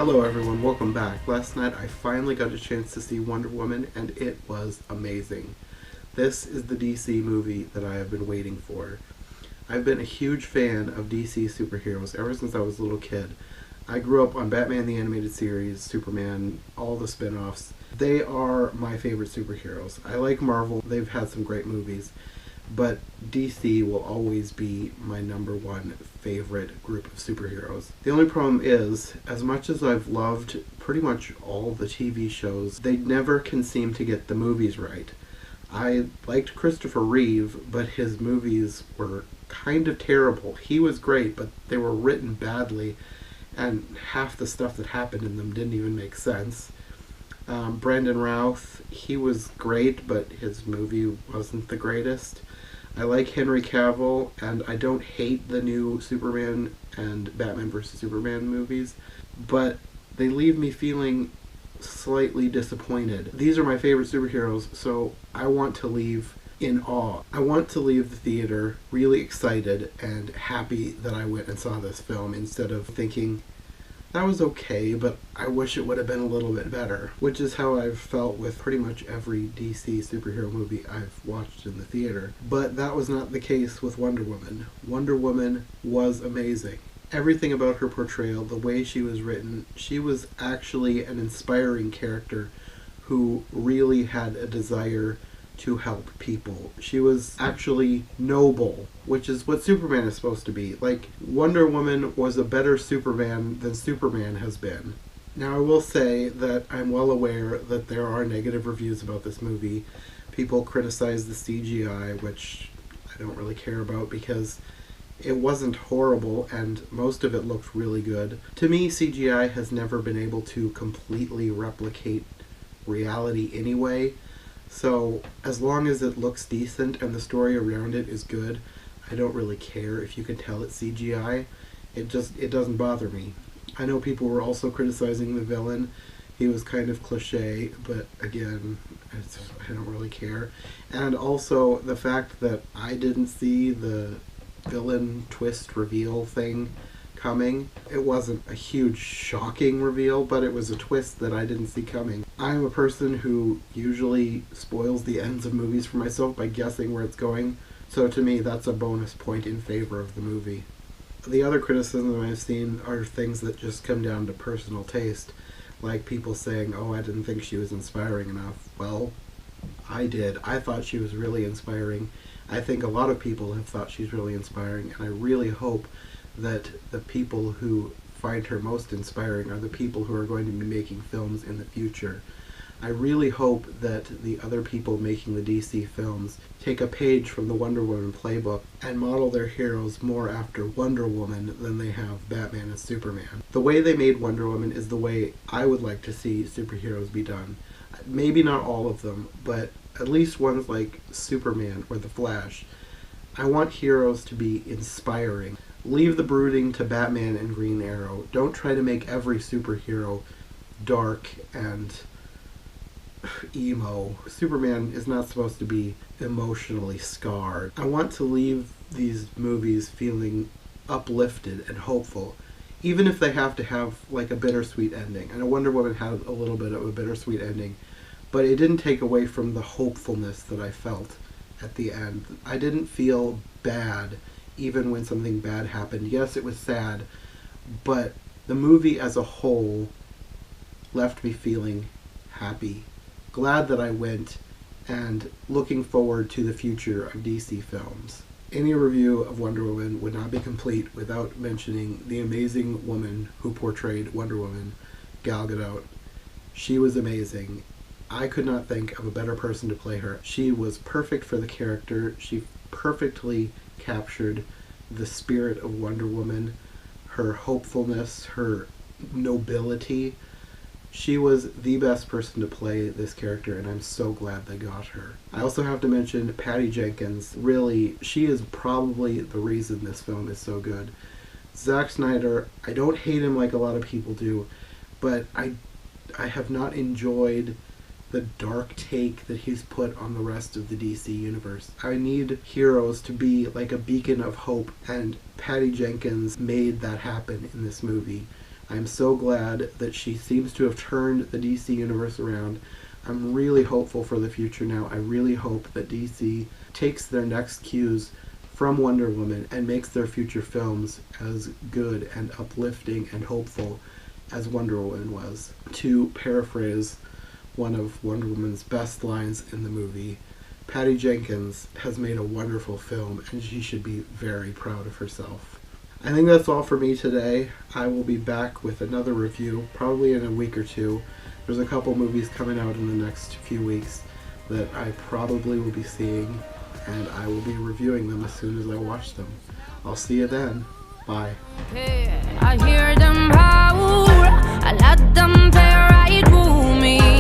Hello everyone, welcome back. Last night I finally got a chance to see Wonder Woman and it was amazing. This is the DC movie that I have been waiting for. I've been a huge fan of DC superheroes ever since I was a little kid. I grew up on Batman the Animated Series, Superman, all the spin-offs. They are my favorite superheroes. I like Marvel, they've had some great movies, but DC will always be my number one favorite group of superheroes. The only problem is, as much as I've loved pretty much all the TV shows, they never can seem to get the movies right. I liked Christopher Reeve, but his movies were kind of terrible. He was great, but they were written badly, and half the stuff that happened in them didn't even make sense. Brandon Routh, he was great, but his movie wasn't the greatest. I like Henry Cavill, and I don't hate the new Superman and Batman vs. Superman movies, but they leave me feeling slightly disappointed. These are my favorite superheroes, so I want to leave in awe. I want to leave the theater really excited and happy that I went and saw this film instead of thinking, that was okay, but I wish it would have been a little bit better, which is how I've felt with pretty much every DC superhero movie I've watched in the theater. But that was not the case with Wonder Woman. Wonder Woman was amazing. Everything about her portrayal, the way she was written, she was actually an inspiring character who really had a desire to help people. She was actually noble, which is what Superman is supposed to be. Like, Wonder Woman was a better Superman than Superman has been. Now, I will say that I'm well aware that there are negative reviews about this movie. People criticize the CGI, which I don't really care about because it wasn't horrible and most of it looked really good. To me, CGI has never been able to completely replicate reality anyway. So, as long as it looks decent and the story around it is good, I don't really care if you can tell it's CGI. It doesn't bother me. I know people were also criticizing the villain. He was kind of cliche, but again, I don't really care. And also, the fact that I didn't see the villain twist reveal thing coming. It wasn't a huge shocking reveal, but it was a twist that I didn't see coming. I'm a person who usually spoils the ends of movies for myself by guessing where it's going, so to me that's a bonus point in favor of the movie. The other criticism I've seen are things that just come down to personal taste, like people saying, oh, I didn't think she was inspiring enough. Well, I did. I thought she was really inspiring. I think a lot of people have thought she's really inspiring, and I really hope that the people who find her most inspiring are the people who are going to be making films in the future. I really hope that the other people making the DC films take a page from the Wonder Woman playbook and model their heroes more after Wonder Woman than they have Batman and Superman. The way they made Wonder Woman is the way I would like to see superheroes be done. Maybe not all of them, but at least ones like Superman or The Flash. I want heroes to be inspiring. Leave the brooding to Batman and Green Arrow. Don't try to make every superhero dark and emo. Superman is not supposed to be emotionally scarred. I want to leave these movies feeling uplifted and hopeful, even if they have to have like a bittersweet ending. I know Wonder Woman had a little bit of a bittersweet ending, but it didn't take away from the hopefulness that I felt at the end. I didn't feel bad even when something bad happened. Yes, it was sad, but the movie as a whole left me feeling happy, glad that I went, and looking forward to the future of DC films. Any review of Wonder Woman would not be complete without mentioning the amazing woman who portrayed Wonder Woman, Gal Gadot. She was amazing. I could not think of a better person to play her. She was perfect for the character. She perfectly captured the spirit of Wonder Woman, her hopefulness, her nobility. She was the best person to play this character, and I'm so glad they got her. I also have to mention Patty Jenkins. Really, she is probably the reason this film is so good. Zack Snyder, I don't hate him like a lot of people do, but I have not enjoyed the dark take that he's put on the rest of the DC universe. I need heroes to be like a beacon of hope, and Patty Jenkins made that happen in this movie I'm so glad that she seems to have turned the DC universe around. I'm really hopeful for the future now. I really hope that DC takes their next cues from Wonder Woman and makes their future films as good and uplifting and hopeful as Wonder Woman was. To paraphrase one of Wonder Woman's best lines in the movie, Patty Jenkins has made a wonderful film and she should be very proud of herself. I think that's all for me today. I will be back with another review probably in a week or two. There's a couple movies coming out in the next few weeks that I probably will be seeing, and I will be reviewing them as soon as I watch them. I'll see you then. Bye. I hear them howl, I let them play right through me.